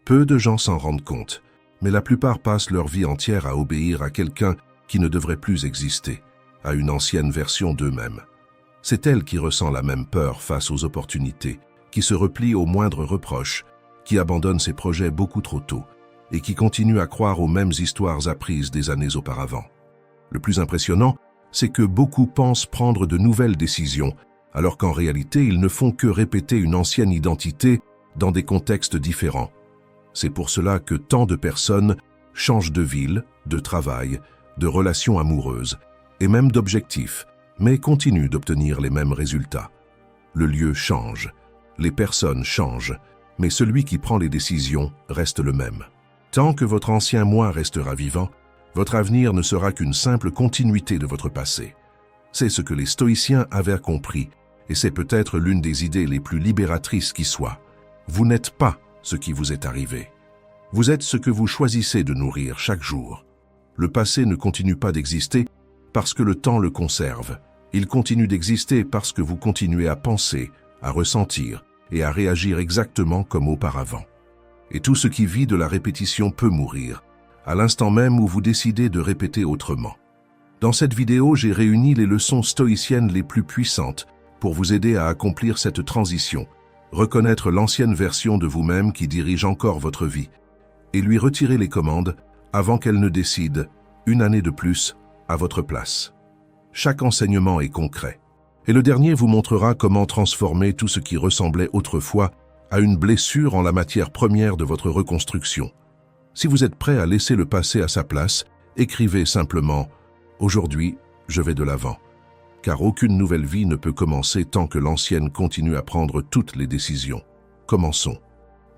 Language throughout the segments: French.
Peu de gens s'en rendent compte, mais la plupart passent leur vie entière à obéir à quelqu'un qui ne devrait plus exister, à une ancienne version d'eux-mêmes. C'est elle qui ressent la même peur face aux opportunités, qui se replie au moindre reproche, qui abandonne ses projets beaucoup trop tôt et qui continue à croire aux mêmes histoires apprises des années auparavant. Le plus impressionnant, c'est que beaucoup pensent prendre de nouvelles décisions, alors qu'en réalité, ils ne font que répéter une ancienne identité dans des contextes différents. C'est pour cela que tant de personnes changent de ville, de travail, de relations amoureuses et même d'objectifs, mais continuent d'obtenir les mêmes résultats. Le lieu change, les personnes changent, mais celui qui prend les décisions reste le même. Tant que votre ancien moi restera vivant, votre avenir ne sera qu'une simple continuité de votre passé. C'est ce que les stoïciens avaient compris, et c'est peut-être l'une des idées les plus libératrices qui soit. Vous n'êtes pas ce qui vous est arrivé. Vous êtes ce que vous choisissez de nourrir chaque jour. Le passé ne continue pas d'exister parce que le temps le conserve. Il continue d'exister parce que vous continuez à penser, à ressentir et à réagir exactement comme auparavant. Et tout ce qui vit de la répétition peut mourir, à l'instant même où vous décidez de répéter autrement. Dans cette vidéo, j'ai réuni les leçons stoïciennes les plus puissantes pour vous aider à accomplir cette transition, reconnaître l'ancienne version de vous-même qui dirige encore votre vie, et lui retirer les commandes avant qu'elle ne décide, une année de plus, à votre place. Chaque enseignement est concret, et le dernier vous montrera comment transformer tout ce qui ressemblait autrefois à une blessure en la matière première de votre reconstruction. Si vous êtes prêt à laisser le passé à sa place, écrivez simplement « Aujourd'hui, je vais de l'avant », car aucune nouvelle vie ne peut commencer tant que l'ancienne continue à prendre toutes les décisions. Commençons.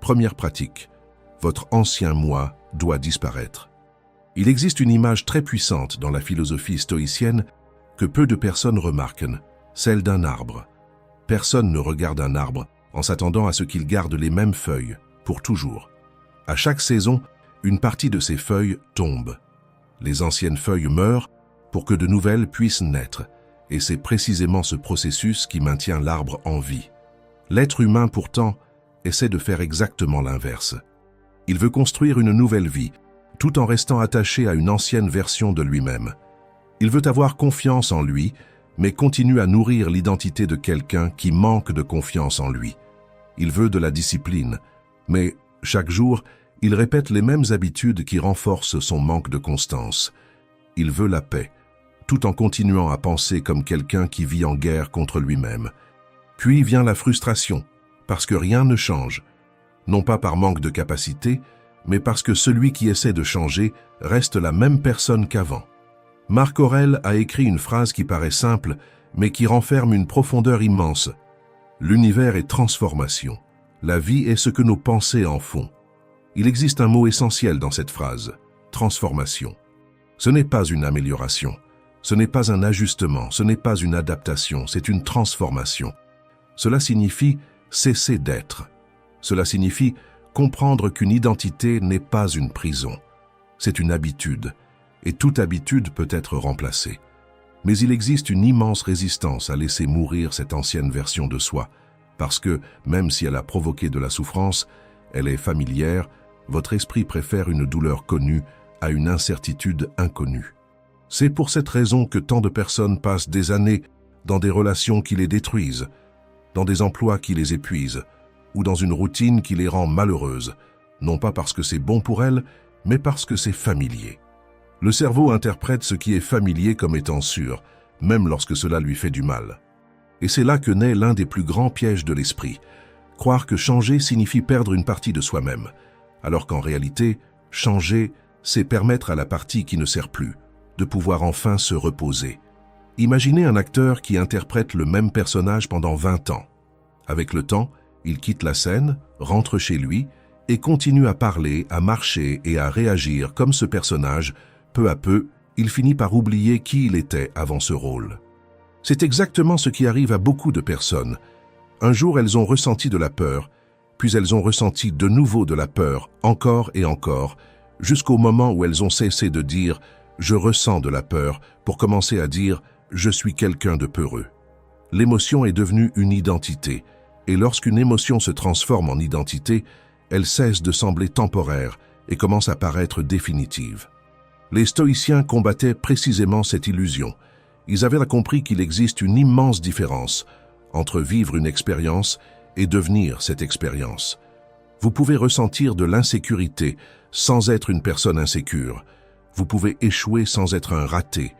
Première pratique. Votre ancien moi doit disparaître. Il existe une image très puissante dans la philosophie stoïcienne que peu de personnes remarquent, celle d'un arbre. Personne ne regarde un arbre en s'attendant à ce qu'il garde les mêmes feuilles, pour toujours. À chaque saison, une partie de ces feuilles tombe. Les anciennes feuilles meurent pour que de nouvelles puissent naître, et c'est précisément ce processus qui maintient l'arbre en vie. L'être humain, pourtant, essaie de faire exactement l'inverse. Il veut construire une nouvelle vie, tout en restant attaché à une ancienne version de lui-même. Il veut avoir confiance en lui, mais continue à nourrir l'identité de quelqu'un qui manque de confiance en lui. Il veut de la discipline, mais chaque jour, il répète les mêmes habitudes qui renforcent son manque de constance. Il veut la paix, tout en continuant à penser comme quelqu'un qui vit en guerre contre lui-même. Puis vient la frustration, parce que rien ne change, non pas par manque de capacité, mais parce que celui qui essaie de changer reste la même personne qu'avant. Marc Aurèle a écrit une phrase qui paraît simple, mais qui renferme une profondeur immense. L'univers est transformation. La vie est ce que nos pensées en font. Il existe un mot essentiel dans cette phrase, transformation. Ce n'est pas une amélioration, ce n'est pas un ajustement, ce n'est pas une adaptation, c'est une transformation. Cela signifie cesser d'être. Cela signifie comprendre qu'une identité n'est pas une prison. C'est une habitude, et toute habitude peut être remplacée. Mais il existe une immense résistance à laisser mourir cette ancienne version de soi, parce que, même si elle a provoqué de la souffrance, elle est familière, votre esprit préfère une douleur connue à une incertitude inconnue. C'est pour cette raison que tant de personnes passent des années dans des relations qui les détruisent, dans des emplois qui les épuisent, ou dans une routine qui les rend malheureuses, non pas parce que c'est bon pour elles, mais parce que c'est familier. Le cerveau interprète ce qui est familier comme étant sûr, même lorsque cela lui fait du mal. Et c'est là que naît l'un des plus grands pièges de l'esprit. Croire que changer signifie perdre une partie de soi-même, alors qu'en réalité, changer, c'est permettre à la partie qui ne sert plus de pouvoir enfin se reposer. Imaginez un acteur qui interprète le même personnage pendant 20 ans. Avec le temps, il quitte la scène, rentre chez lui et continue à parler, à marcher et à réagir comme ce personnage. Peu à peu, il finit par oublier qui il était avant ce rôle. C'est exactement ce qui arrive à beaucoup de personnes. Un jour, elles ont ressenti de la peur, puis elles ont ressenti de nouveau de la peur, encore et encore, jusqu'au moment où elles ont cessé de dire « je ressens de la peur » pour commencer à dire « je suis quelqu'un de peureux ». L'émotion est devenue une identité, et lorsqu'une émotion se transforme en identité, elle cesse de sembler temporaire et commence à paraître définitive. Les stoïciens combattaient précisément cette illusion. Ils avaient compris qu'il existe une immense différence entre vivre une expérience et devenir cette expérience. Vous pouvez ressentir de l'insécurité sans être une personne insécure. Vous pouvez échouer sans être un raté.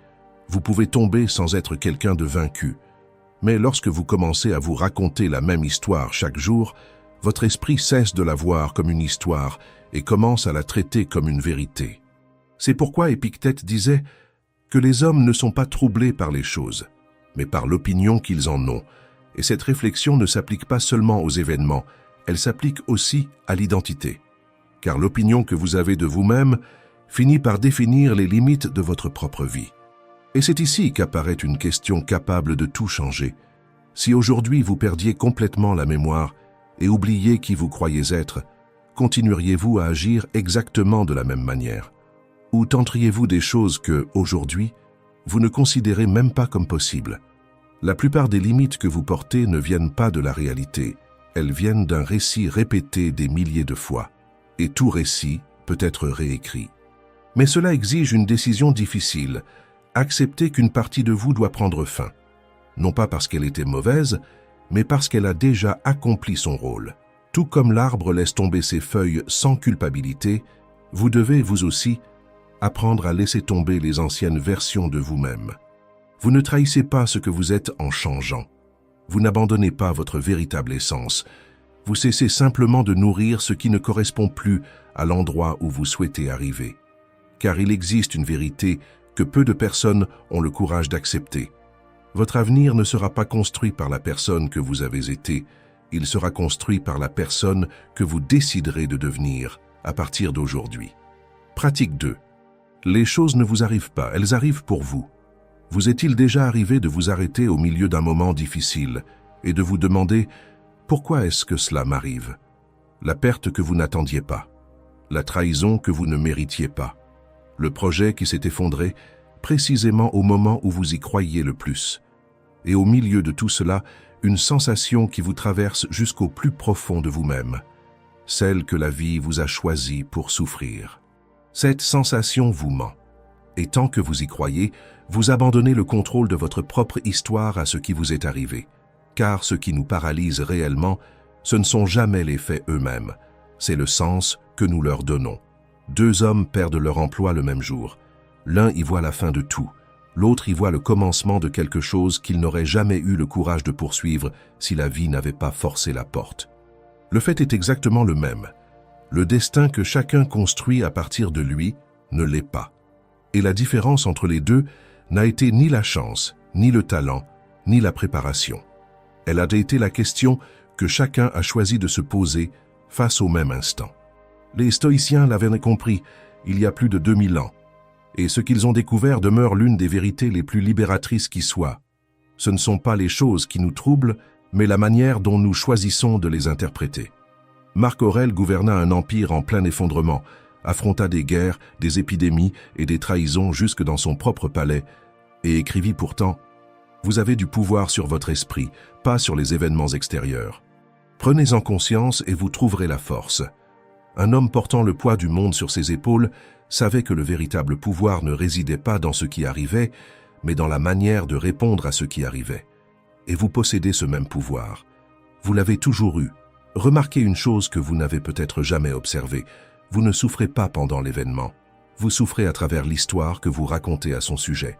Vous pouvez tomber sans être quelqu'un de vaincu. Mais lorsque vous commencez à vous raconter la même histoire chaque jour, votre esprit cesse de la voir comme une histoire et commence à la traiter comme une vérité. C'est pourquoi Épictète disait que les hommes ne sont pas troublés par les choses, mais par l'opinion qu'ils en ont. Et cette réflexion ne s'applique pas seulement aux événements, elle s'applique aussi à l'identité. Car l'opinion que vous avez de vous-même finit par définir les limites de votre propre vie. Et c'est ici qu'apparaît une question capable de tout changer. Si aujourd'hui vous perdiez complètement la mémoire et oubliez qui vous croyez être, continueriez-vous à agir exactement de la même manière? Ou tenteriez-vous des choses que, aujourd'hui, vous ne considérez même pas comme possibles? La plupart des limites que vous portez ne viennent pas de la réalité, elles viennent d'un récit répété des milliers de fois. Et tout récit peut être réécrit. Mais cela exige une décision difficile, accepter qu'une partie de vous doit prendre fin. Non pas parce qu'elle était mauvaise, mais parce qu'elle a déjà accompli son rôle. Tout comme l'arbre laisse tomber ses feuilles sans culpabilité, vous devez, vous aussi, apprendre à laisser tomber les anciennes versions de vous-même. Vous ne trahissez pas ce que vous êtes en changeant. Vous n'abandonnez pas votre véritable essence. Vous cessez simplement de nourrir ce qui ne correspond plus à l'endroit où vous souhaitez arriver. Car il existe une vérité que peu de personnes ont le courage d'accepter. Votre avenir ne sera pas construit par la personne que vous avez été, il sera construit par la personne que vous déciderez de devenir à partir d'aujourd'hui. Pratique 2. Les choses ne vous arrivent pas, elles arrivent pour vous. Vous est-il déjà arrivé de vous arrêter au milieu d'un moment difficile et de vous demander « Pourquoi est-ce que cela m'arrive ?» La perte que vous n'attendiez pas, la trahison que vous ne méritiez pas, le projet qui s'est effondré précisément au moment où vous y croyiez le plus. Et au milieu de tout cela, une sensation qui vous traverse jusqu'au plus profond de vous-même, celle que la vie vous a choisie pour souffrir. Cette sensation vous ment. Et tant que vous y croyez, vous abandonnez le contrôle de votre propre histoire à ce qui vous est arrivé. Car ce qui nous paralyse réellement, ce ne sont jamais les faits eux-mêmes, c'est le sens que nous leur donnons. 2 hommes perdent leur emploi le même jour. L'un y voit la fin de tout, l'autre y voit le commencement de quelque chose qu'il n'aurait jamais eu le courage de poursuivre si la vie n'avait pas forcé la porte. Le fait est exactement le même. Le destin que chacun construit à partir de lui ne l'est pas. Et la différence entre les deux n'a été ni la chance, ni le talent, ni la préparation. Elle a été la question que chacun a choisi de se poser face au même instant. Les stoïciens l'avaient compris il y a plus de 2000 ans, et ce qu'ils ont découvert demeure l'une des vérités les plus libératrices qui soient. Ce ne sont pas les choses qui nous troublent, mais la manière dont nous choisissons de les interpréter. Marc Aurèle gouverna un empire en plein effondrement, affronta des guerres, des épidémies et des trahisons jusque dans son propre palais, et écrivit pourtant « Vous avez du pouvoir sur votre esprit, pas sur les événements extérieurs. Prenez-en conscience et vous trouverez la force. » Un homme portant le poids du monde sur ses épaules savait que le véritable pouvoir ne résidait pas dans ce qui arrivait, mais dans la manière de répondre à ce qui arrivait. Et vous possédez ce même pouvoir. Vous l'avez toujours eu. Remarquez une chose que vous n'avez peut-être jamais observée. Vous ne souffrez pas pendant l'événement. Vous souffrez à travers l'histoire que vous racontez à son sujet.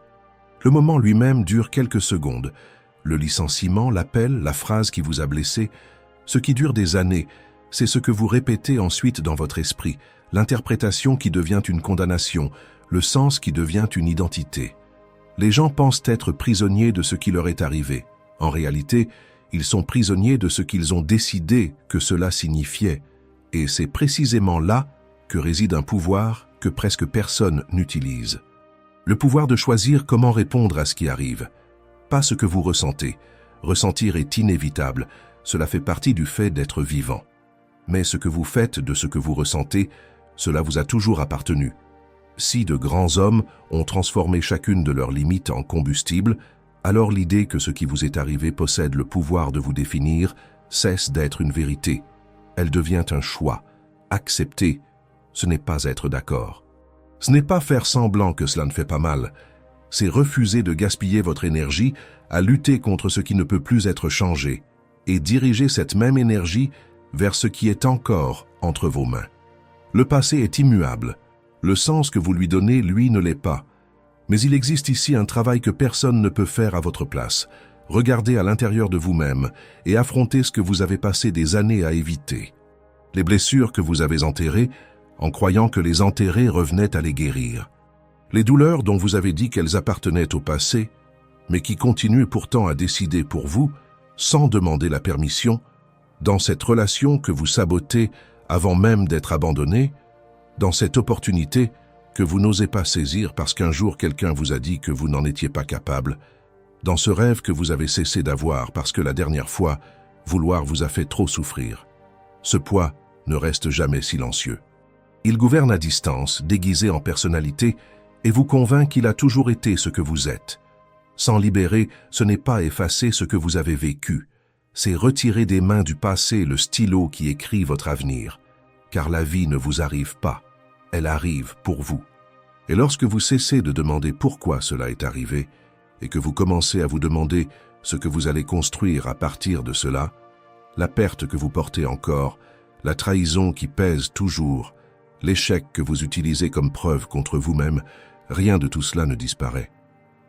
Le moment lui-même dure quelques secondes. Le licenciement, l'appel, la phrase qui vous a blessé, ce qui dure des années, c'est ce que vous répétez ensuite dans votre esprit, l'interprétation qui devient une condamnation, le sens qui devient une identité. Les gens pensent être prisonniers de ce qui leur est arrivé. En réalité, ils sont prisonniers de ce qu'ils ont décidé que cela signifiait. Et c'est précisément là que réside un pouvoir que presque personne n'utilise. Le pouvoir de choisir comment répondre à ce qui arrive. Pas ce que vous ressentez. Ressentir est inévitable, cela fait partie du fait d'être vivant. Mais ce que vous faites de ce que vous ressentez, cela vous a toujours appartenu. Si de grands hommes ont transformé chacune de leurs limites en combustible, alors l'idée que ce qui vous est arrivé possède le pouvoir de vous définir cesse d'être une vérité. Elle devient un choix, Accepter, ce n'est pas être d'accord. Ce n'est pas faire semblant que cela ne fait pas mal. C'est refuser de gaspiller votre énergie à lutter contre ce qui ne peut plus être changé et diriger cette même énergie vers ce qui est encore entre vos mains. Le passé est immuable. Le sens que vous lui donnez, lui, ne l'est pas. Mais il existe ici un travail que personne ne peut faire à votre place. Regardez à l'intérieur de vous-même et affrontez ce que vous avez passé des années à éviter. Les blessures que vous avez enterrées, en croyant que les enterrer revenait à les guérir. Les douleurs dont vous avez dit qu'elles appartenaient au passé, mais qui continuent pourtant à décider pour vous, sans demander la permission, dans cette relation que vous sabotez avant même d'être abandonné, dans cette opportunité que vous n'osez pas saisir parce qu'un jour quelqu'un vous a dit que vous n'en étiez pas capable, dans ce rêve que vous avez cessé d'avoir parce que la dernière fois, vouloir vous a fait trop souffrir. Ce poids ne reste jamais silencieux. Il gouverne à distance, déguisé en personnalité, et vous convainc qu'il a toujours été ce que vous êtes. S'en libérer, ce n'est pas effacer ce que vous avez vécu, c'est retirer des mains du passé le stylo qui écrit votre avenir. Car la vie ne vous arrive pas, elle arrive pour vous. Et lorsque vous cessez de demander pourquoi cela est arrivé, et que vous commencez à vous demander ce que vous allez construire à partir de cela, la perte que vous portez encore, la trahison qui pèse toujours, l'échec que vous utilisez comme preuve contre vous-même, rien de tout cela ne disparaît.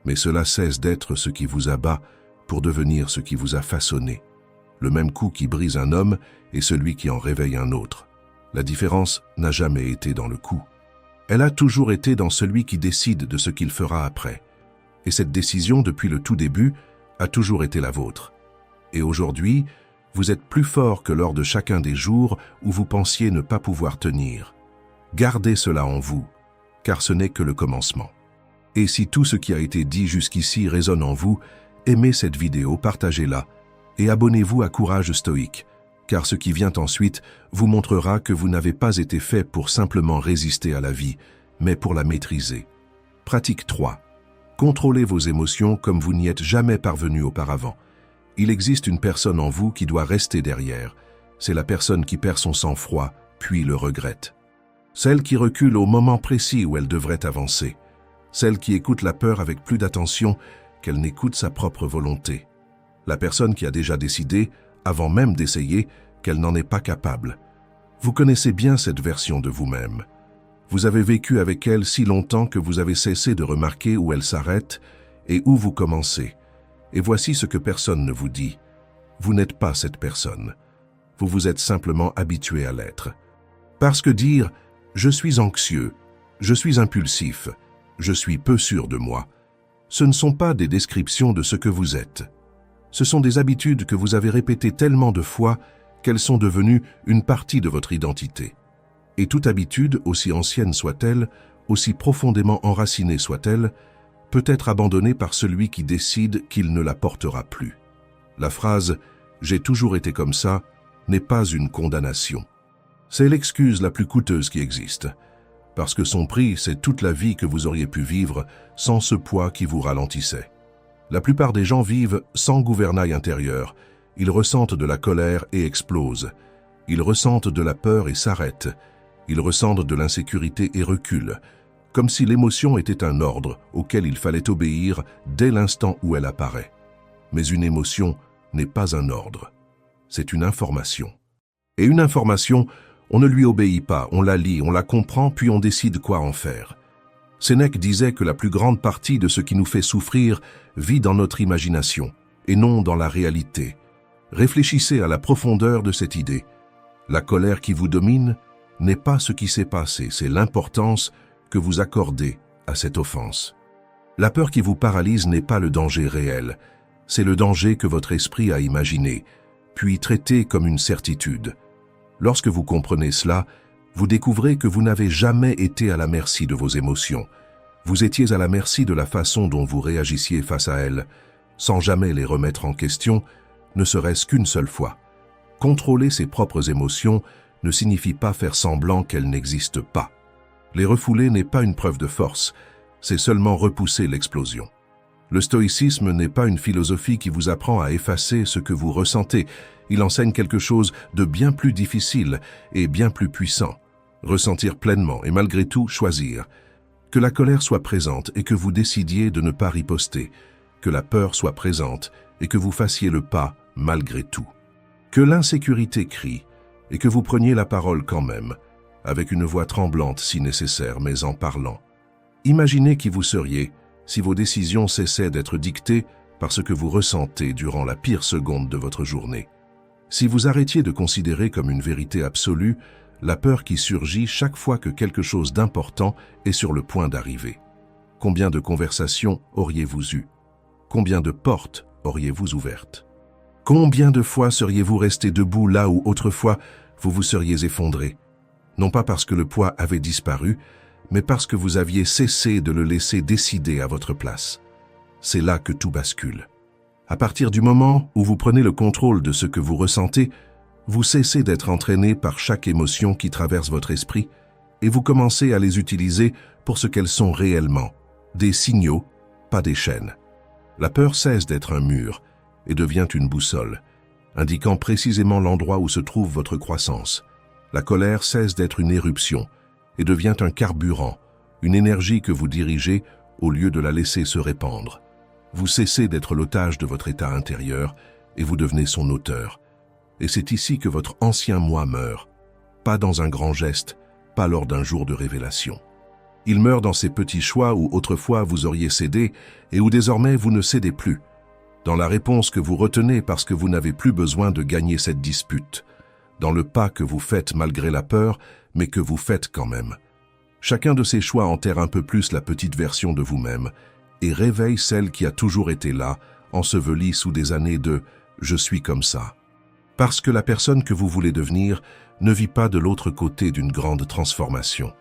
Mais cela cesse d'être ce qui vous abat pour devenir ce qui vous a façonné. Le même coup qui brise un homme est celui qui en réveille un autre. La différence n'a jamais été dans le coup. Elle a toujours été dans celui qui décide de ce qu'il fera après. Et cette décision, depuis le tout début, a toujours été la vôtre. Et aujourd'hui, vous êtes plus fort que lors de chacun des jours où vous pensiez ne pas pouvoir tenir. Gardez cela en vous, car ce n'est que le commencement. Et si tout ce qui a été dit jusqu'ici résonne en vous, aimez cette vidéo, partagez-la et abonnez-vous à Courage Stoïque, car ce qui vient ensuite vous montrera que vous n'avez pas été fait pour simplement résister à la vie, mais pour la maîtriser. Pratique 3. Contrôlez vos émotions comme vous n'y êtes jamais parvenu auparavant. Il existe une personne en vous qui doit rester derrière. C'est la personne qui perd son sang-froid, puis le regrette. Celle qui recule au moment précis où elle devrait avancer. Celle qui écoute la peur avec plus d'attention qu'elle n'écoute sa propre volonté. La personne qui a déjà décidé, avant même d'essayer, qu'elle n'en est pas capable. Vous connaissez bien cette version de vous-même. Vous avez vécu avec elle si longtemps que vous avez cessé de remarquer où elle s'arrête et où vous commencez. Et voici ce que personne ne vous dit. Vous n'êtes pas cette personne. Vous vous êtes simplement habitué à l'être. Parce que dire « je suis anxieux »,« je suis impulsif »,« je suis peu sûr de moi », ce ne sont pas des descriptions de ce que vous êtes. Ce sont des habitudes que vous avez répétées tellement de fois qu'elles sont devenues une partie de votre identité. Et toute habitude, aussi ancienne soit-elle, aussi profondément enracinée soit-elle, peut être abandonnée par celui qui décide qu'il ne la portera plus. La phrase « j'ai toujours été comme ça » n'est pas une condamnation. C'est l'excuse la plus coûteuse qui existe, parce que son prix, c'est toute la vie que vous auriez pu vivre sans ce poids qui vous ralentissait. La plupart des gens vivent sans gouvernail intérieur. Ils ressentent de la colère et explosent. Ils ressentent de la peur et s'arrêtent. Ils ressentent de l'insécurité et reculent, comme si l'émotion était un ordre auquel il fallait obéir dès l'instant où elle apparaît. Mais une émotion n'est pas un ordre. C'est une information. Et une information, on ne lui obéit pas, on la lit, on la comprend, puis on décide quoi en faire. Sénèque disait que la plus grande partie de ce qui nous fait souffrir vit dans notre imagination, et non dans la réalité. Réfléchissez à la profondeur de cette idée. La colère qui vous domine n'est pas ce qui s'est passé, c'est l'importance que vous accordez à cette offense. La peur qui vous paralyse n'est pas le danger réel, c'est le danger que votre esprit a imaginé, puis traité comme une certitude. Lorsque vous comprenez cela, vous découvrez que vous n'avez jamais été à la merci de vos émotions. Vous étiez à la merci de la façon dont vous réagissiez face à elles, sans jamais les remettre en question, ne serait-ce qu'une seule fois. Contrôler ses propres émotions ne signifie pas faire semblant qu'elles n'existent pas. Les refouler n'est pas une preuve de force, c'est seulement repousser l'explosion. Le stoïcisme n'est pas une philosophie qui vous apprend à effacer ce que vous ressentez. Il enseigne quelque chose de bien plus difficile et bien plus puissant. Ressentir pleinement et malgré tout choisir. Que la colère soit présente et que vous décidiez de ne pas riposter. Que la peur soit présente et que vous fassiez le pas malgré tout. Que l'insécurité crie et que vous preniez la parole quand même, avec une voix tremblante si nécessaire, mais en parlant. Imaginez qui vous seriez si vos décisions cessaient d'être dictées par ce que vous ressentez durant la pire seconde de votre journée. Si vous arrêtiez de considérer comme une vérité absolue la peur qui surgit chaque fois que quelque chose d'important est sur le point d'arriver. Combien de conversations auriez-vous eues? Combien de portes auriez-vous ouvertes? Combien de fois seriez-vous resté debout là où autrefois vous vous seriez effondré? Non pas parce que le poids avait disparu, mais parce que vous aviez cessé de le laisser décider à votre place. C'est là que tout bascule. À partir du moment où vous prenez le contrôle de ce que vous ressentez, vous cessez d'être entraîné par chaque émotion qui traverse votre esprit et vous commencez à les utiliser pour ce qu'elles sont réellement, des signaux, pas des chaînes. La peur cesse d'être un mur et devient une boussole, indiquant précisément l'endroit où se trouve votre croissance. La colère cesse d'être une éruption et devient un carburant, une énergie que vous dirigez au lieu de la laisser se répandre. Vous cessez d'être l'otage de votre état intérieur et vous devenez son auteur. Et c'est ici que votre ancien moi meurt, pas dans un grand geste, pas lors d'un jour de révélation. Il meurt dans ces petits choix où autrefois vous auriez cédé et où désormais vous ne cédez plus, dans la réponse que vous retenez parce que vous n'avez plus besoin de gagner cette dispute, dans le pas que vous faites malgré la peur, mais que vous faites quand même. Chacun de ces choix enterre un peu plus la petite version de vous-même et réveille celle qui a toujours été là, ensevelie sous des années de « je suis comme ça ». Parce que la personne que vous voulez devenir ne vit pas de l'autre côté d'une grande transformation.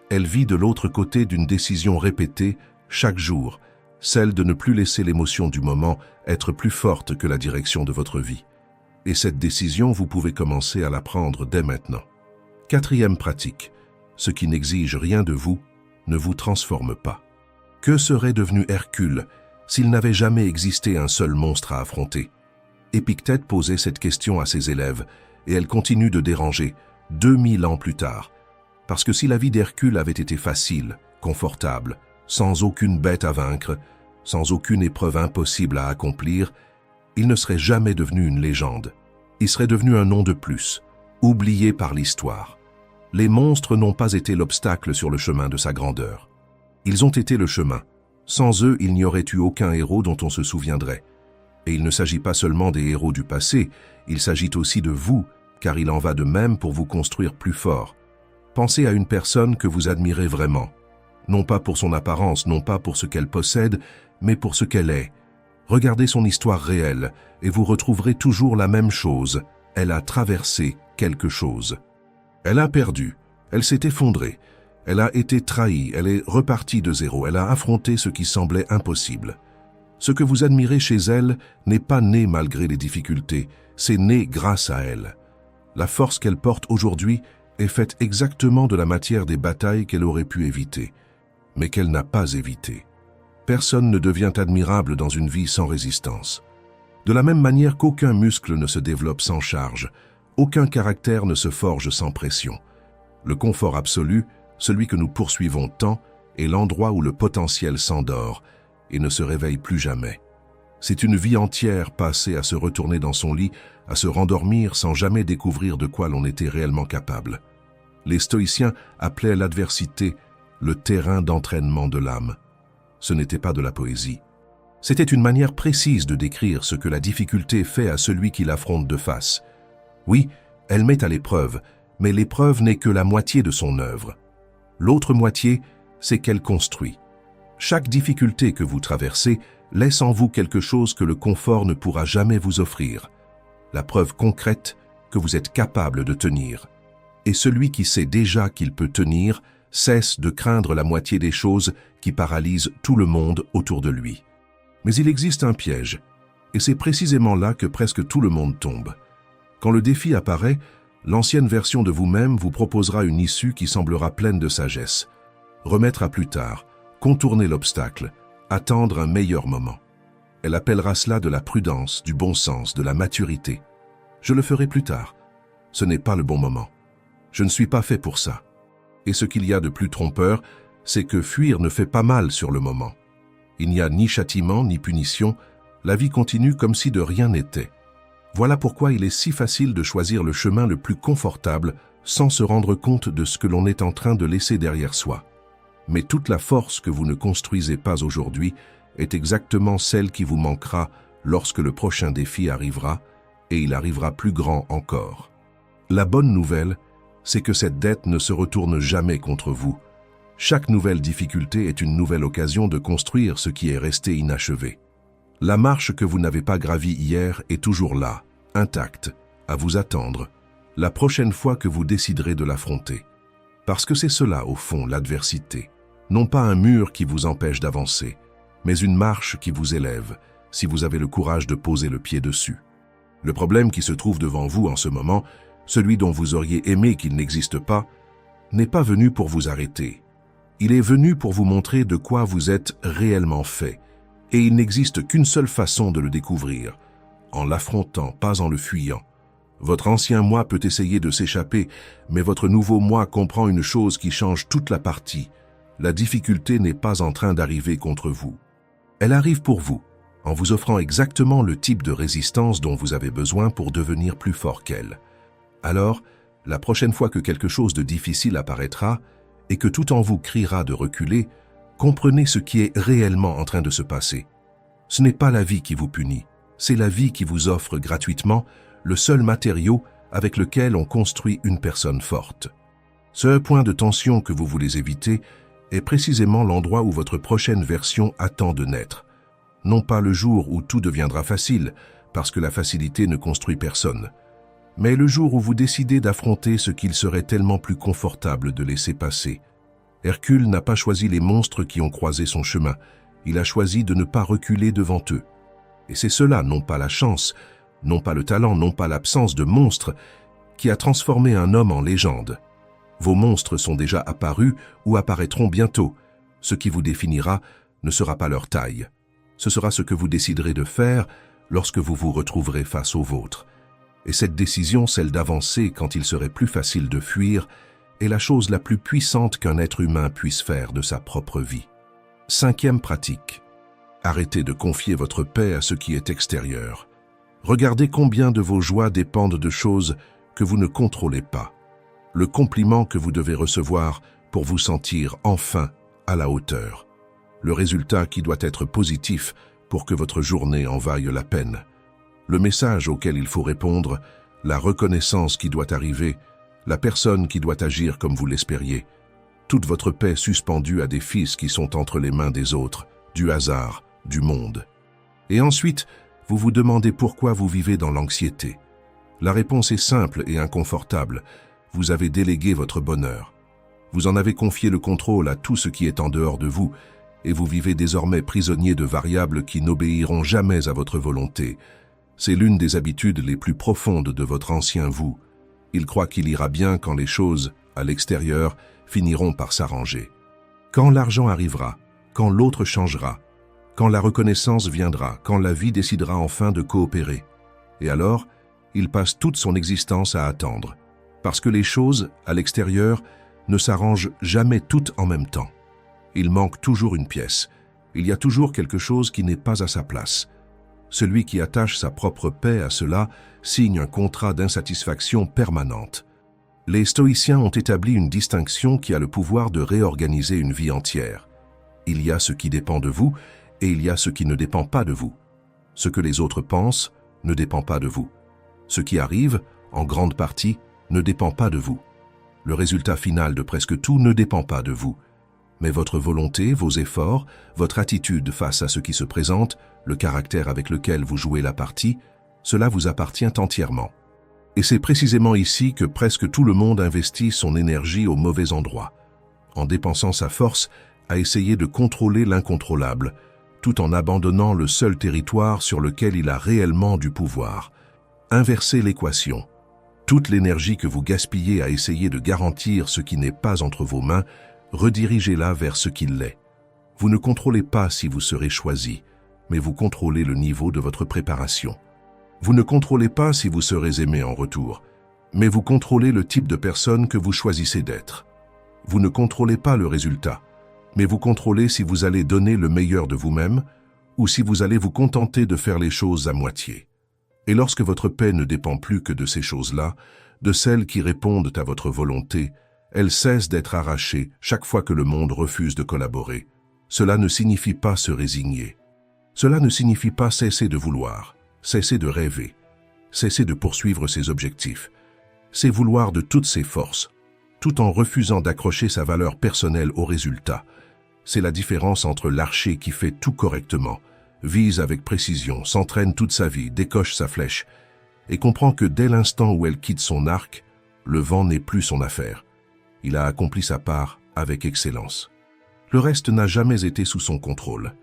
Elle vit de l'autre côté d'une décision répétée chaque jour, celle de ne plus laisser l'émotion du moment être plus forte que la direction de votre vie. Et cette décision, vous pouvez commencer à la prendre dès maintenant. 4e pratique, ce qui n'exige rien de vous ne vous transforme pas. Que serait devenu Hercule s'il n'avait jamais existé un seul monstre à affronter? Épictète posait cette question à ses élèves et elle continue de déranger 2000 ans plus tard. Parce que si la vie d'Hercule avait été facile, confortable, sans aucune bête à vaincre, sans aucune épreuve impossible à accomplir, il ne serait jamais devenu une légende. Il serait devenu un nom de plus, oublié par l'histoire. Les monstres n'ont pas été l'obstacle sur le chemin de sa grandeur. Ils ont été le chemin. Sans eux, il n'y aurait eu aucun héros dont on se souviendrait. Et il ne s'agit pas seulement des héros du passé, il s'agit aussi de vous, car il en va de même pour vous construire plus fort. Pensez à une personne que vous admirez vraiment. Non pas pour son apparence, non pas pour ce qu'elle possède, mais pour ce qu'elle est. Regardez son histoire réelle et vous retrouverez toujours la même chose. Elle a traversé quelque chose. Elle a perdu, elle s'est effondrée, elle a été trahie, elle est repartie de zéro, elle a affronté ce qui semblait impossible. Ce que vous admirez chez elle n'est pas né malgré les difficultés, c'est né grâce à elle. La force qu'elle porte aujourd'hui est faite exactement de la matière des batailles qu'elle aurait pu éviter, mais qu'elle n'a pas évitées. Personne ne devient admirable dans une vie sans résistance. De la même manière qu'aucun muscle ne se développe sans charge, aucun caractère ne se forge sans pression. Le confort absolu, celui que nous poursuivons tant, est l'endroit où le potentiel s'endort et ne se réveille plus jamais. C'est une vie entière passée à se retourner dans son lit, à se rendormir sans jamais découvrir de quoi l'on était réellement capable. Les stoïciens appelaient l'adversité le terrain d'entraînement de l'âme. Ce n'était pas de la poésie. C'était une manière précise de décrire ce que la difficulté fait à celui qui l'affronte de face. Oui, elle met à l'épreuve, mais l'épreuve n'est que la moitié de son œuvre. L'autre moitié, c'est qu'elle construit. Chaque difficulté que vous traversez laisse en vous quelque chose que le confort ne pourra jamais vous offrir. La preuve concrète que vous êtes capable de tenir. Et celui qui sait déjà qu'il peut tenir cesse de craindre la moitié des choses qui paralysent tout le monde autour de lui. Mais il existe un piège, et c'est précisément là que presque tout le monde tombe. Quand le défi apparaît, l'ancienne version de vous-même vous proposera une issue qui semblera pleine de sagesse. Remettre à plus tard, contourner l'obstacle, attendre un meilleur moment. Elle appellera cela de la prudence, du bon sens, de la maturité. Je le ferai plus tard. Ce n'est pas le bon moment. Je ne suis pas fait pour ça. Et ce qu'il y a de plus trompeur, c'est que fuir ne fait pas mal sur le moment. Il n'y a ni châtiment ni punition, la vie continue comme si de rien n'était. Voilà pourquoi il est si facile de choisir le chemin le plus confortable sans se rendre compte de ce que l'on est en train de laisser derrière soi. Mais toute la force que vous ne construisez pas aujourd'hui est exactement celle qui vous manquera lorsque le prochain défi arrivera, et il arrivera plus grand encore. La bonne nouvelle, c'est que cette dette ne se retourne jamais contre vous. Chaque nouvelle difficulté est une nouvelle occasion de construire ce qui est resté inachevé. La marche que vous n'avez pas gravie hier est toujours là, intacte, à vous attendre, la prochaine fois que vous déciderez de l'affronter. Parce que c'est cela, au fond, l'adversité. Non pas un mur qui vous empêche d'avancer, mais une marche qui vous élève, si vous avez le courage de poser le pied dessus. Le problème qui se trouve devant vous en ce moment, celui dont vous auriez aimé qu'il n'existe pas, n'est pas venu pour vous arrêter. Il est venu pour vous montrer de quoi vous êtes réellement fait, et il n'existe qu'une seule façon de le découvrir, en l'affrontant, pas en le fuyant. Votre ancien moi peut essayer de s'échapper, mais votre nouveau moi comprend une chose qui change toute la partie. La difficulté n'est pas en train d'arriver contre vous. Elle arrive pour vous, en vous offrant exactement le type de résistance dont vous avez besoin pour devenir plus fort qu'elle. Alors, la prochaine fois que quelque chose de difficile apparaîtra, et que tout en vous criera de reculer, comprenez ce qui est réellement en train de se passer. Ce n'est pas la vie qui vous punit, c'est la vie qui vous offre gratuitement le seul matériau avec lequel on construit une personne forte. Ce point de tension que vous voulez éviter est précisément l'endroit où votre prochaine version attend de naître. Non pas le jour où tout deviendra facile, parce que la facilité ne construit personne, mais le jour où vous décidez d'affronter ce qu'il serait tellement plus confortable de laisser passer. Hercule n'a pas choisi les monstres qui ont croisé son chemin, il a choisi de ne pas reculer devant eux. Et c'est cela, non pas la chance, non pas le talent, non pas l'absence de monstres, qui a transformé un homme en légende. Vos monstres sont déjà apparus ou apparaîtront bientôt. Ce qui vous définira ne sera pas leur taille. Ce sera ce que vous déciderez de faire lorsque vous vous retrouverez face aux vôtres. Et cette décision, celle d'avancer quand il serait plus facile de fuir, est la chose la plus puissante qu'un être humain puisse faire de sa propre vie. 5e pratique. Arrêtez de confier votre paix à ce qui est extérieur. Regardez combien de vos joies dépendent de choses que vous ne contrôlez pas. Le compliment que vous devez recevoir pour vous sentir enfin à la hauteur. Le résultat qui doit être positif pour que votre journée en vaille la peine. Le message auquel il faut répondre, la reconnaissance qui doit arriver, la personne qui doit agir comme vous l'espériez. Toute votre paix suspendue à des fils qui sont entre les mains des autres, du hasard, du monde. Et ensuite, vous vous demandez pourquoi vous vivez dans l'anxiété. La réponse est simple et inconfortable. Vous avez délégué votre bonheur. Vous en avez confié le contrôle à tout ce qui est en dehors de vous, et vous vivez désormais prisonnier de variables qui n'obéiront jamais à votre volonté. C'est l'une des habitudes les plus profondes de votre ancien vous. Il croit qu'il ira bien quand les choses, à l'extérieur, finiront par s'arranger. Quand l'argent arrivera, quand l'autre changera, quand la reconnaissance viendra, quand la vie décidera enfin de coopérer. Et alors, il passe toute son existence à attendre. Parce que les choses, à l'extérieur, ne s'arrangent jamais toutes en même temps. Il manque toujours une pièce. Il y a toujours quelque chose qui n'est pas à sa place. Celui qui attache sa propre paix à cela signe un contrat d'insatisfaction permanente. Les stoïciens ont établi une distinction qui a le pouvoir de réorganiser une vie entière. Il y a ce qui dépend de vous et il y a ce qui ne dépend pas de vous. Ce que les autres pensent ne dépend pas de vous. Ce qui arrive, en grande partie, ne dépend pas de vous. Le résultat final de presque tout ne dépend pas de vous. Mais votre volonté, vos efforts, votre attitude face à ce qui se présente, le caractère avec lequel vous jouez la partie, cela vous appartient entièrement. Et c'est précisément ici que presque tout le monde investit son énergie au mauvais endroit, en dépensant sa force à essayer de contrôler l'incontrôlable, tout en abandonnant le seul territoire sur lequel il a réellement du pouvoir. Inversez l'équation. Toute l'énergie que vous gaspillez à essayer de garantir ce qui n'est pas entre vos mains, redirigez-la vers ce qui l'est. Vous ne contrôlez pas si vous serez choisi, mais vous contrôlez le niveau de votre préparation. Vous ne contrôlez pas si vous serez aimé en retour, mais vous contrôlez le type de personne que vous choisissez d'être. Vous ne contrôlez pas le résultat, mais vous contrôlez si vous allez donner le meilleur de vous-même ou si vous allez vous contenter de faire les choses à moitié. Et lorsque votre paix ne dépend plus que de ces choses-là, de celles qui répondent à votre volonté, elle cesse d'être arrachée chaque fois que le monde refuse de collaborer. Cela ne signifie pas se résigner. Cela ne signifie pas cesser de vouloir, cesser de rêver, cesser de poursuivre ses objectifs. C'est vouloir de toutes ses forces, tout en refusant d'accrocher sa valeur personnelle au résultat. C'est la différence entre l'archer qui fait tout correctement, vise avec précision, s'entraîne toute sa vie, décoche sa flèche, et comprend que dès l'instant où elle quitte son arc, le vent n'est plus son affaire. Il a accompli sa part avec excellence. Le reste n'a jamais été sous son contrôle,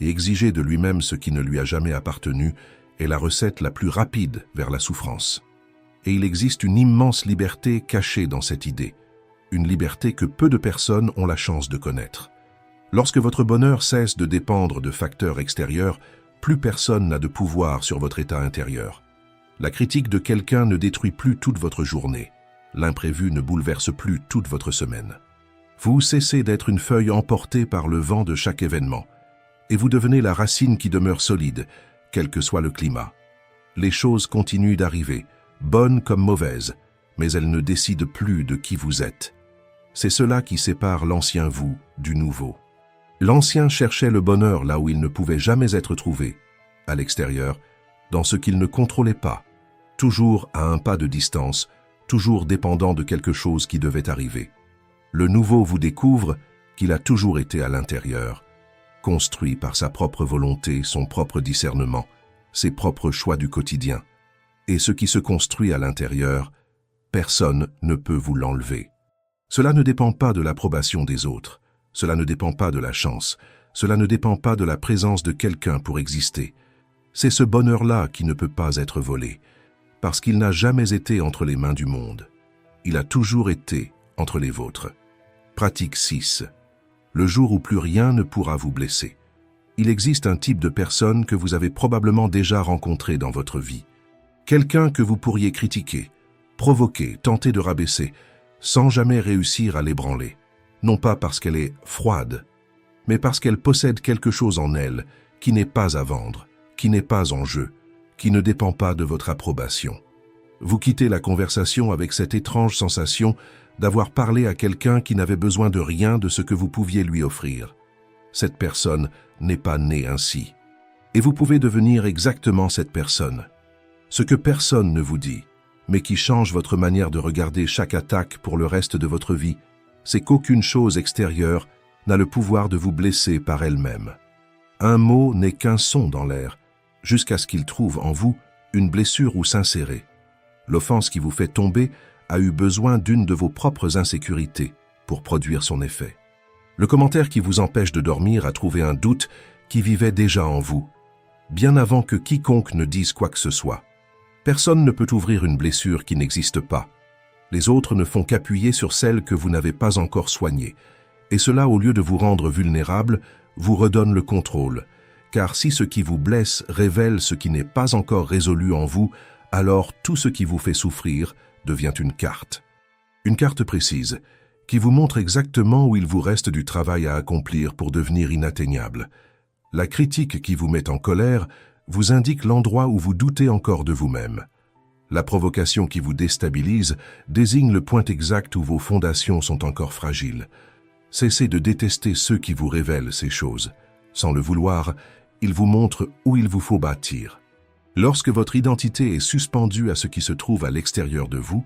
et exiger de lui-même ce qui ne lui a jamais appartenu est la recette la plus rapide vers la souffrance. Et il existe une immense liberté cachée dans cette idée, une liberté que peu de personnes ont la chance de connaître. Lorsque votre bonheur cesse de dépendre de facteurs extérieurs, plus personne n'a de pouvoir sur votre état intérieur. La critique de quelqu'un ne détruit plus toute votre journée. L'imprévu ne bouleverse plus toute votre semaine. Vous cessez d'être une feuille emportée par le vent de chaque événement, et vous devenez la racine qui demeure solide, quel que soit le climat. Les choses continuent d'arriver, bonnes comme mauvaises, mais elles ne décident plus de qui vous êtes. C'est cela qui sépare l'ancien vous du nouveau. L'ancien cherchait le bonheur là où il ne pouvait jamais être trouvé, à l'extérieur, dans ce qu'il ne contrôlait pas, toujours à un pas de distance, toujours dépendant de quelque chose qui devait arriver. Le nouveau vous découvre qu'il a toujours été à l'intérieur, construit par sa propre volonté, son propre discernement, ses propres choix du quotidien. Et ce qui se construit à l'intérieur, personne ne peut vous l'enlever. Cela ne dépend pas de l'approbation des autres, cela ne dépend pas de la chance, cela ne dépend pas de la présence de quelqu'un pour exister. C'est ce bonheur-là qui ne peut pas être volé, parce qu'il n'a jamais été entre les mains du monde. Il a toujours été entre les vôtres. Pratique 6. Le jour où plus rien ne pourra vous blesser. Il existe un type de personne que vous avez probablement déjà rencontré dans votre vie. Quelqu'un que vous pourriez critiquer, provoquer, tenter de rabaisser, sans jamais réussir à l'ébranler. Non pas parce qu'elle est froide, mais parce qu'elle possède quelque chose en elle qui n'est pas à vendre, qui n'est pas en jeu, qui ne dépend pas de votre approbation. Vous quittez la conversation avec cette étrange sensation d'avoir parlé à quelqu'un qui n'avait besoin de rien de ce que vous pouviez lui offrir. Cette personne n'est pas née ainsi. Et vous pouvez devenir exactement cette personne. Ce que personne ne vous dit, mais qui change votre manière de regarder chaque attaque pour le reste de votre vie, c'est qu'aucune chose extérieure n'a le pouvoir de vous blesser par elle-même. Un mot n'est qu'un son dans l'air, jusqu'à ce qu'il trouve en vous une blessure où s'insérer. L'offense qui vous fait tomber a eu besoin d'une de vos propres insécurités pour produire son effet. Le commentaire qui vous empêche de dormir a trouvé un doute qui vivait déjà en vous, bien avant que quiconque ne dise quoi que ce soit. Personne ne peut ouvrir une blessure qui n'existe pas. Les autres ne font qu'appuyer sur celle que vous n'avez pas encore soignée, et cela, au lieu de vous rendre vulnérable, vous redonne le contrôle, car si ce qui vous blesse révèle ce qui n'est pas encore résolu en vous, alors tout ce qui vous fait souffrir devient une carte. Une carte précise, qui vous montre exactement où il vous reste du travail à accomplir pour devenir inatteignable. La critique qui vous met en colère vous indique l'endroit où vous doutez encore de vous-même. La provocation qui vous déstabilise désigne le point exact où vos fondations sont encore fragiles. Cessez de détester ceux qui vous révèlent ces choses. Sans le vouloir, ils vous montrent où il vous faut bâtir. Lorsque votre identité est suspendue à ce qui se trouve à l'extérieur de vous,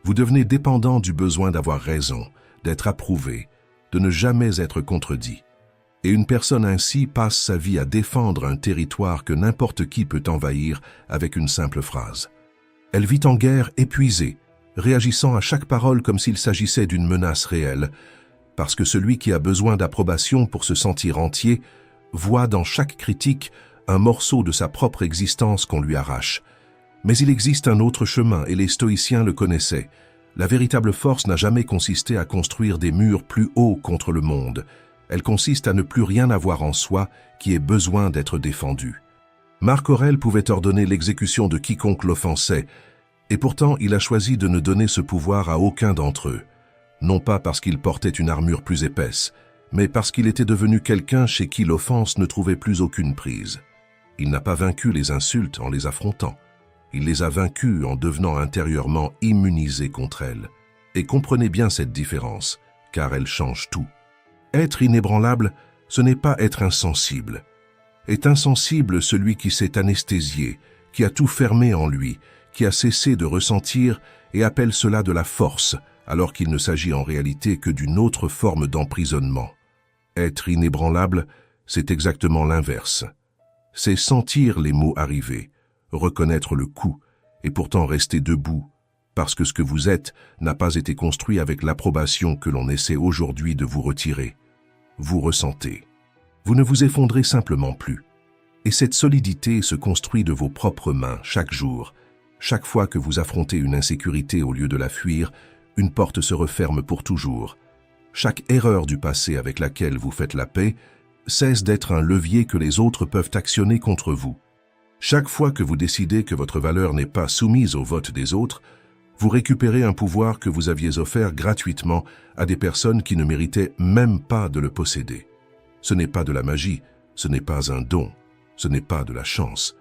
vous devenez dépendant du besoin d'avoir raison, d'être approuvé, de ne jamais être contredit. Et une personne ainsi passe sa vie à défendre un territoire que n'importe qui peut envahir avec une simple phrase. Elle vit en guerre épuisée, réagissant à chaque parole comme s'il s'agissait d'une menace réelle, parce que celui qui a besoin d'approbation pour se sentir entier voit dans chaque critique un morceau de sa propre existence qu'on lui arrache. Mais il existe un autre chemin et les stoïciens le connaissaient. La véritable force n'a jamais consisté à construire des murs plus hauts contre le monde, Elle consiste à ne plus rien avoir en soi qui ait besoin d'être défendu. Marc Aurèle pouvait ordonner l'exécution de quiconque l'offensait, et pourtant il a choisi de ne donner ce pouvoir à aucun d'entre eux, non pas parce qu'il portait une armure plus épaisse, mais parce qu'il était devenu quelqu'un chez qui l'offense ne trouvait plus aucune prise. Il n'a pas vaincu les insultes en les affrontant. Il les a vaincues en devenant intérieurement immunisé contre elles. Et comprenez bien cette différence, car elle change tout. Être inébranlable, ce n'est pas être insensible. Est insensible celui qui s'est anesthésié, qui a tout fermé en lui, qui a cessé de ressentir et appelle cela de la force, alors qu'il ne s'agit en réalité que d'une autre forme d'emprisonnement. Être inébranlable, c'est exactement l'inverse. C'est sentir les maux arriver, reconnaître le coup, et pourtant rester debout, parce que ce que vous êtes n'a pas été construit avec l'approbation que l'on essaie aujourd'hui de vous retirer. Vous ressentez. Vous ne vous effondrez simplement plus. Et cette solidité se construit de vos propres mains chaque jour. Chaque fois que vous affrontez une insécurité au lieu de la fuir, une porte se referme pour toujours. Chaque erreur du passé avec laquelle vous faites la paix cesse d'être un levier que les autres peuvent actionner contre vous. Chaque fois que vous décidez que votre valeur n'est pas soumise au vote des autres, vous récupérez un pouvoir que vous aviez offert gratuitement à des personnes qui ne méritaient même pas de le posséder. Ce n'est pas de la magie, ce n'est pas un don, ce n'est pas de la chance.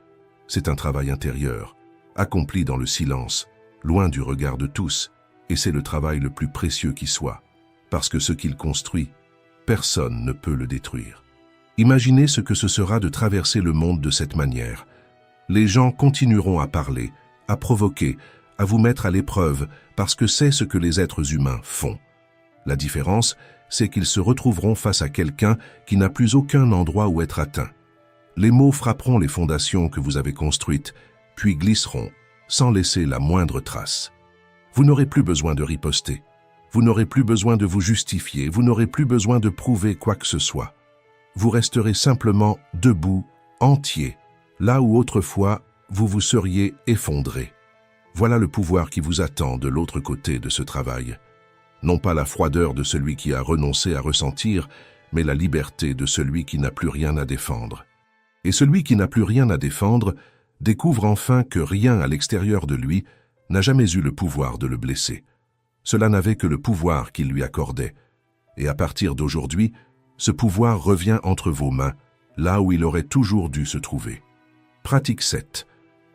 C'est un travail intérieur, accompli dans le silence, loin du regard de tous, et c'est le travail le plus précieux qui soit, parce que ce qu'il construit, personne ne peut le détruire. Imaginez ce que ce sera de traverser le monde de cette manière. Les gens continueront à parler, à provoquer, à vous mettre à l'épreuve, parce que c'est ce que les êtres humains font. La différence, c'est qu'ils se retrouveront face à quelqu'un qui n'a plus aucun endroit où être atteint. Les mots frapperont les fondations que vous avez construites, puis glisseront, sans laisser la moindre trace. Vous n'aurez plus besoin de riposter. Vous n'aurez plus besoin de vous justifier. Vous n'aurez plus besoin de prouver quoi que ce soit. Vous resterez simplement debout, entier, là où autrefois vous vous seriez effondré. Voilà le pouvoir qui vous attend de l'autre côté de ce travail. Non pas la froideur de celui qui a renoncé à ressentir, mais la liberté de celui qui n'a plus rien à défendre. Et celui qui n'a plus rien à défendre découvre enfin que rien à l'extérieur de lui n'a jamais eu le pouvoir de le blesser. Cela n'avait que le pouvoir qu'il lui accordait. Et à partir d'aujourd'hui, ce pouvoir revient entre vos mains, là où il aurait toujours dû se trouver. Pratique 7.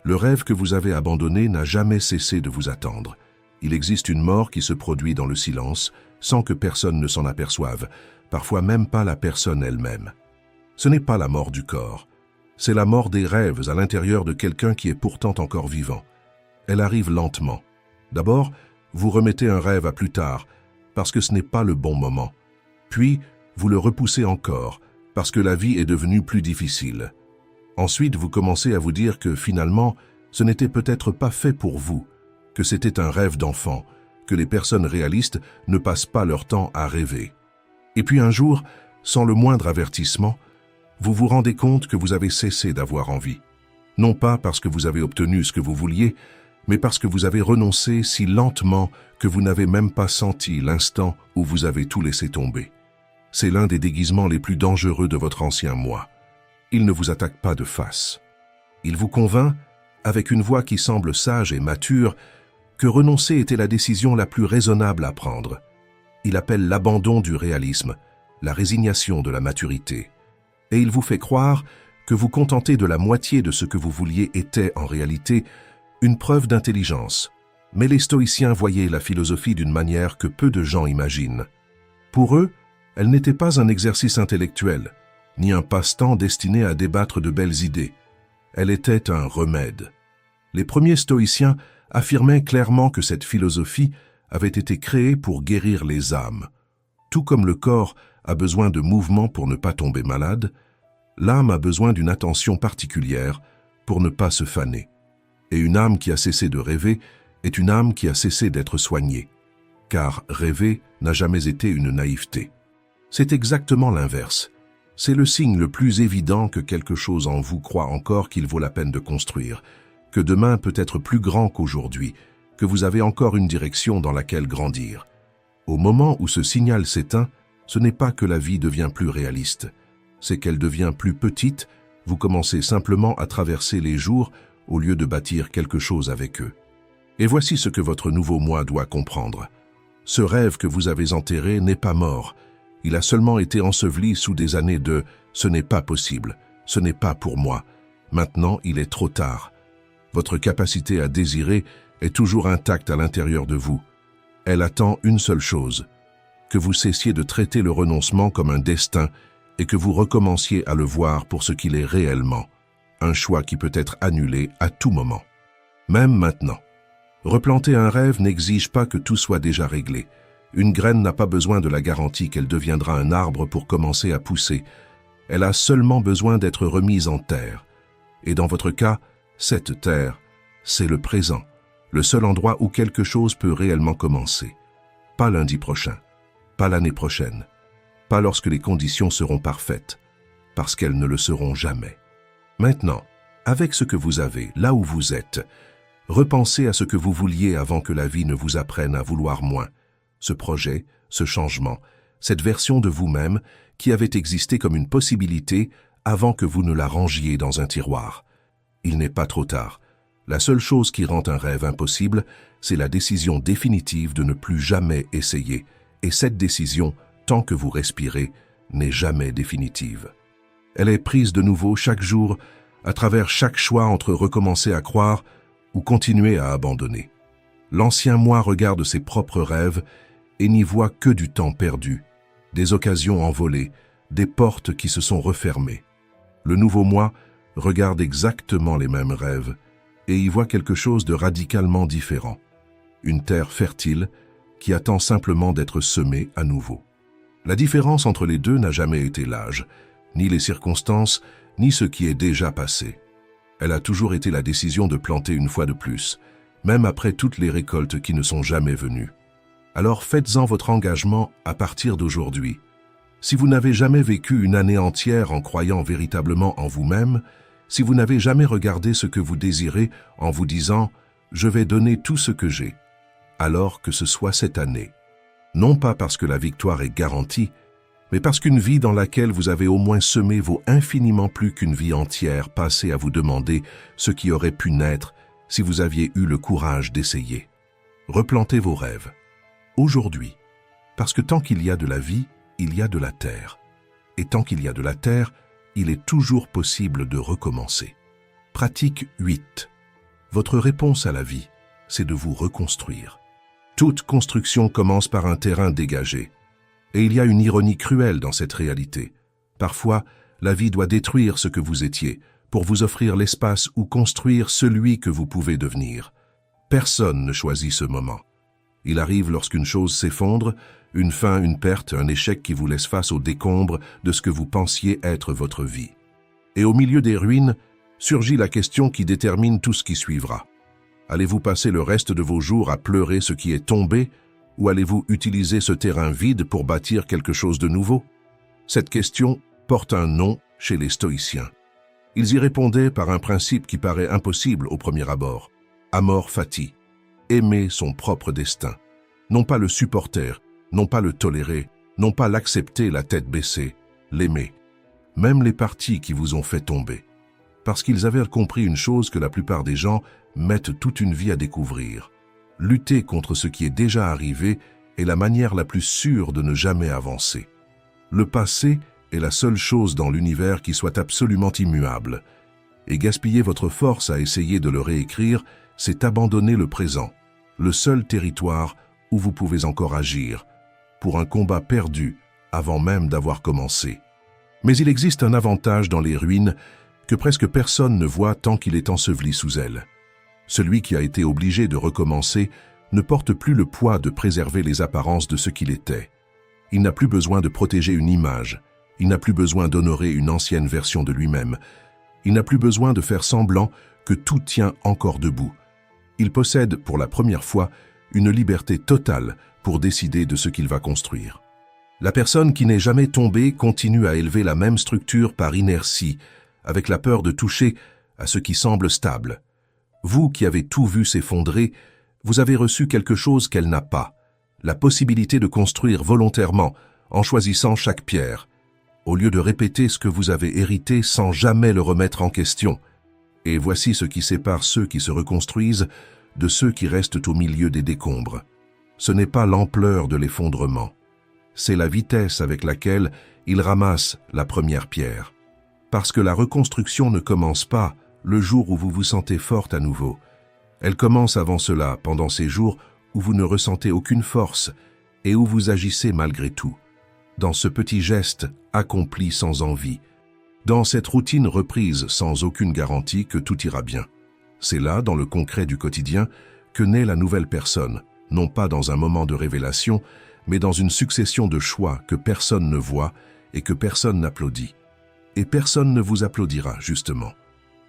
Le rêve que vous avez abandonné n'a jamais cessé de vous attendre. Il existe une mort qui se produit dans le silence, sans que personne ne s'en aperçoive, parfois même pas la personne elle-même. Ce n'est pas la mort du corps, c'est la mort des rêves à l'intérieur de quelqu'un qui est pourtant encore vivant. Elle arrive lentement. D'abord, vous remettez un rêve à plus tard, parce que ce n'est pas le bon moment. Puis, vous le repoussez encore, parce que la vie est devenue plus difficile. Ensuite, vous commencez à vous dire que finalement, ce n'était peut-être pas fait pour vous, que c'était un rêve d'enfant, que les personnes réalistes ne passent pas leur temps à rêver. Et puis un jour, sans le moindre avertissement, vous vous rendez compte que vous avez cessé d'avoir envie. Non pas parce que vous avez obtenu ce que vous vouliez, mais parce que vous avez renoncé si lentement que vous n'avez même pas senti l'instant où vous avez tout laissé tomber. C'est l'un des déguisements les plus dangereux de votre ancien moi. Il ne vous attaque pas de face. Il vous convainc, avec une voix qui semble sage et mature, que renoncer était la décision la plus raisonnable à prendre. Il appelle l'abandon du réalisme, la résignation de la maturité. Et il vous fait croire que vous contenter de la moitié de ce que vous vouliez était, en réalité, une preuve d'intelligence. Mais les stoïciens voyaient la philosophie d'une manière que peu de gens imaginent. Pour eux, elle n'était pas un exercice intellectuel, ni un passe-temps destiné à débattre de belles idées. Elle était un remède. Les premiers stoïciens affirmaient clairement que cette philosophie avait été créée pour guérir les âmes. Tout comme le corps a besoin de mouvement pour ne pas tomber malade, l'âme a besoin d'une attention particulière pour ne pas se faner. Et une âme qui a cessé de rêver est une âme qui a cessé d'être soignée, car rêver n'a jamais été une naïveté. C'est exactement l'inverse. C'est le signe le plus évident que quelque chose en vous croit encore qu'il vaut la peine de construire, que demain peut être plus grand qu'aujourd'hui, que vous avez encore une direction dans laquelle grandir. Au moment où ce signal s'éteint, Ce n'est pas que la vie devient plus réaliste, c'est qu'elle devient plus petite, vous commencez simplement à traverser les jours au lieu de bâtir quelque chose avec eux. Et voici ce que votre nouveau moi doit comprendre. Ce rêve que vous avez enterré n'est pas mort, il a seulement été enseveli sous des années de « ce n'est pas possible, ce n'est pas pour moi ». Maintenant, il est trop tard. Votre capacité à désirer est toujours intacte à l'intérieur de vous. Elle attend une seule chose, que vous cessiez de traiter le renoncement comme un destin et que vous recommenciez à le voir pour ce qu'il est réellement, un choix qui peut être annulé à tout moment. Même maintenant. Replanter un rêve n'exige pas que tout soit déjà réglé. Une graine n'a pas besoin de la garantie qu'elle deviendra un arbre pour commencer à pousser. Elle a seulement besoin d'être remise en terre. Et dans votre cas, cette terre, c'est le présent, le seul endroit où quelque chose peut réellement commencer. Pas lundi prochain, pas l'année prochaine, pas lorsque les conditions seront parfaites, parce qu'elles ne le seront jamais. Maintenant, avec ce que vous avez, là où vous êtes, repensez à ce que vous vouliez avant que la vie ne vous apprenne à vouloir moins. Ce projet, ce changement, cette version de vous-même qui avait existé comme une possibilité avant que vous ne la rangiez dans un tiroir. Il n'est pas trop tard. La seule chose qui rend un rêve impossible, c'est la décision définitive de ne plus jamais essayer. Et cette décision, tant que vous respirez, n'est jamais définitive. Elle est prise de nouveau chaque jour, à travers chaque choix entre recommencer à croire ou continuer à abandonner. L'ancien moi regarde ses propres rêves et n'y voit que du temps perdu, des occasions envolées, des portes qui se sont refermées. Le nouveau moi regarde exactement les mêmes rêves et y voit quelque chose de radicalement différent. Une terre fertile qui attend simplement d'être semée à nouveau. La différence entre les deux n'a jamais été l'âge, ni les circonstances, ni ce qui est déjà passé. Elle a toujours été la décision de planter une fois de plus, même après toutes les récoltes qui ne sont jamais venues. Alors faites-en votre engagement à partir d'aujourd'hui. Si vous n'avez jamais vécu une année entière en croyant véritablement en vous-même, si vous n'avez jamais regardé ce que vous désirez en vous disant « je vais donner tout ce que j'ai », alors que ce soit cette année. Non pas parce que la victoire est garantie, mais parce qu'une vie dans laquelle vous avez au moins semé vaut infiniment plus qu'une vie entière passée à vous demander ce qui aurait pu naître si vous aviez eu le courage d'essayer. Replantez vos rêves. Aujourd'hui. Parce que tant qu'il y a de la vie, il y a de la terre. Et tant qu'il y a de la terre, il est toujours possible de recommencer. Pratique 8. Votre réponse à la vie, c'est de vous reconstruire. Toute construction commence par un terrain dégagé. Et il y a une ironie cruelle dans cette réalité. Parfois, la vie doit détruire ce que vous étiez pour vous offrir l'espace où construire celui que vous pouvez devenir. Personne ne choisit ce moment. Il arrive lorsqu'une chose s'effondre, une fin, une perte, un échec qui vous laisse face au décombre de ce que vous pensiez être votre vie. Et au milieu des ruines, surgit la question qui détermine tout ce qui suivra. Allez-vous passer le reste de vos jours à pleurer ce qui est tombé, ou allez-vous utiliser ce terrain vide pour bâtir quelque chose de nouveau? Cette question porte un nom chez les stoïciens. Ils y répondaient par un principe qui paraît impossible au premier abord. Amor fati, aimer son propre destin. Non pas le supporter, non pas le tolérer, non pas l'accepter la tête baissée, l'aimer. Même les parties qui vous ont fait tomber. Parce qu'ils avaient compris une chose que la plupart des gens mettent toute une vie à découvrir. Lutter contre ce qui est déjà arrivé est la manière la plus sûre de ne jamais avancer. Le passé est la seule chose dans l'univers qui soit absolument immuable. Et gaspiller votre force à essayer de le réécrire, c'est abandonner le présent, le seul territoire où vous pouvez encore agir, pour un combat perdu avant même d'avoir commencé. Mais il existe un avantage dans les ruines que presque personne ne voit tant qu'il est enseveli sous elles. Celui qui a été obligé de recommencer ne porte plus le poids de préserver les apparences de ce qu'il était. Il n'a plus besoin de protéger une image, il n'a plus besoin d'honorer une ancienne version de lui-même, il n'a plus besoin de faire semblant que tout tient encore debout. Il possède, pour la première fois, une liberté totale pour décider de ce qu'il va construire. La personne qui n'est jamais tombée continue à élever la même structure par inertie, avec la peur de toucher à ce qui semble stable. Vous qui avez tout vu s'effondrer, vous avez reçu quelque chose qu'elle n'a pas, la possibilité de construire volontairement en choisissant chaque pierre, au lieu de répéter ce que vous avez hérité sans jamais le remettre en question. Et voici ce qui sépare ceux qui se reconstruisent de ceux qui restent au milieu des décombres. Ce n'est pas l'ampleur de l'effondrement, c'est la vitesse avec laquelle ils ramassent la première pierre. Parce que la reconstruction ne commence pas le jour où vous vous sentez forte à nouveau. Elle commence avant cela, pendant ces jours où vous ne ressentez aucune force et où vous agissez malgré tout. Dans ce petit geste accompli sans envie, dans cette routine reprise sans aucune garantie que tout ira bien. C'est là, dans le concret du quotidien, que naît la nouvelle personne, non pas dans un moment de révélation, mais dans une succession de choix que personne ne voit et que personne n'applaudit. Et personne ne vous applaudira, justement.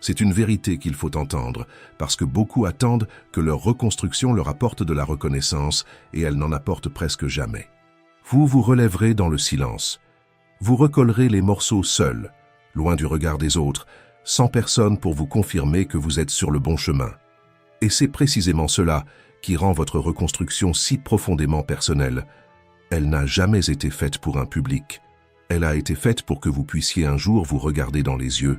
C'est une vérité qu'il faut entendre, parce que beaucoup attendent que leur reconstruction leur apporte de la reconnaissance, et elle n'en apporte presque jamais. Vous vous relèverez dans le silence. Vous recollerez les morceaux seuls, loin du regard des autres, sans personne pour vous confirmer que vous êtes sur le bon chemin. Et c'est précisément cela qui rend votre reconstruction si profondément personnelle. Elle n'a jamais été faite pour un public. Elle a été faite pour que vous puissiez un jour vous regarder dans les yeux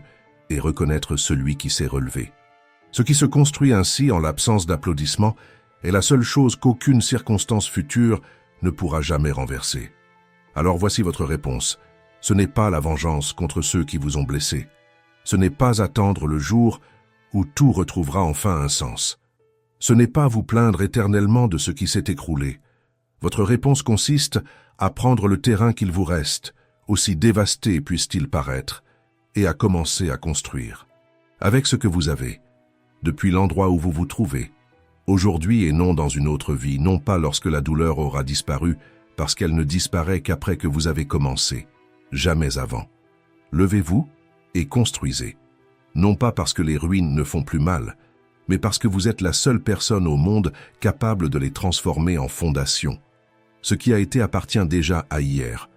et reconnaître celui qui s'est relevé. Ce qui se construit ainsi en l'absence d'applaudissements est la seule chose qu'aucune circonstance future ne pourra jamais renverser. Alors voici votre réponse. Ce n'est pas la vengeance contre ceux qui vous ont blessé. Ce n'est pas attendre le jour où tout retrouvera enfin un sens. Ce n'est pas vous plaindre éternellement de ce qui s'est écroulé. Votre réponse consiste à prendre le terrain qu'il vous reste, aussi dévasté puisse-t-il paraître, et à commencer à construire. Avec ce que vous avez, depuis l'endroit où vous vous trouvez, aujourd'hui et non dans une autre vie, non pas lorsque la douleur aura disparu, parce qu'elle ne disparaît qu'après que vous avez commencé, jamais avant. Levez-vous et construisez, non pas parce que les ruines ne font plus mal, mais parce que vous êtes la seule personne au monde capable de les transformer en fondation. Ce qui a été appartient déjà à hier.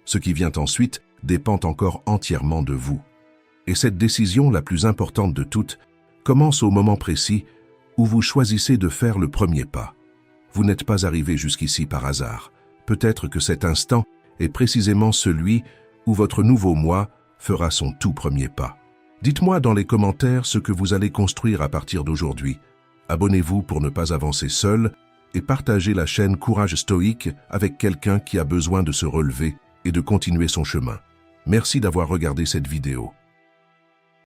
Ce qui vient ensuite dépend encore entièrement de vous. Et cette décision, la plus importante de toutes, commence au moment précis où vous choisissez de faire le premier pas. Vous n'êtes pas arrivé jusqu'ici par hasard. Peut-être que cet instant est précisément celui où votre nouveau moi fera son tout premier pas. Dites-moi dans les commentaires ce que vous allez construire à partir d'aujourd'hui. Abonnez-vous pour ne pas avancer seul et partagez la chaîne Courage Stoïque avec quelqu'un qui a besoin de se relever et de continuer son chemin. Merci d'avoir regardé cette vidéo.